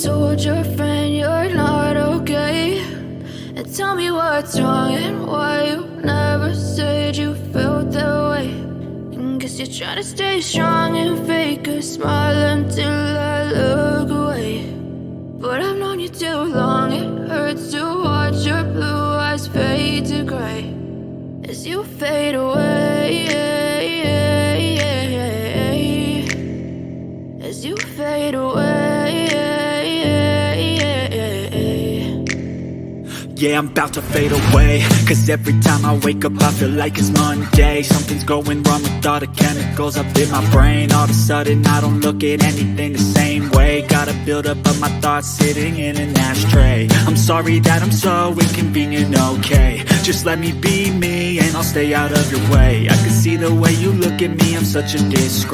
told your friend you're not okay? And tell me what's wrong and why you never said you felt that way. And guess you're trying to stay strong and fake a smile until I look away. But I've known you too long, it hurts to watch your blue eyes fade to gray as you fade away, as you fade away. Yeah, I'm about to fade away, cause every time I wake up I feel like it's Monday. Something's going wrong with all the chemicals up in my brain. All of a sudden I don't look at anything the same way. Got a buildup of my thoughts sitting in an ashtray. I'm sorry that I'm so inconvenient, okay? Just let me be me and I'll stay out of your way. I can see the way you look at me, I'm such a disgrace.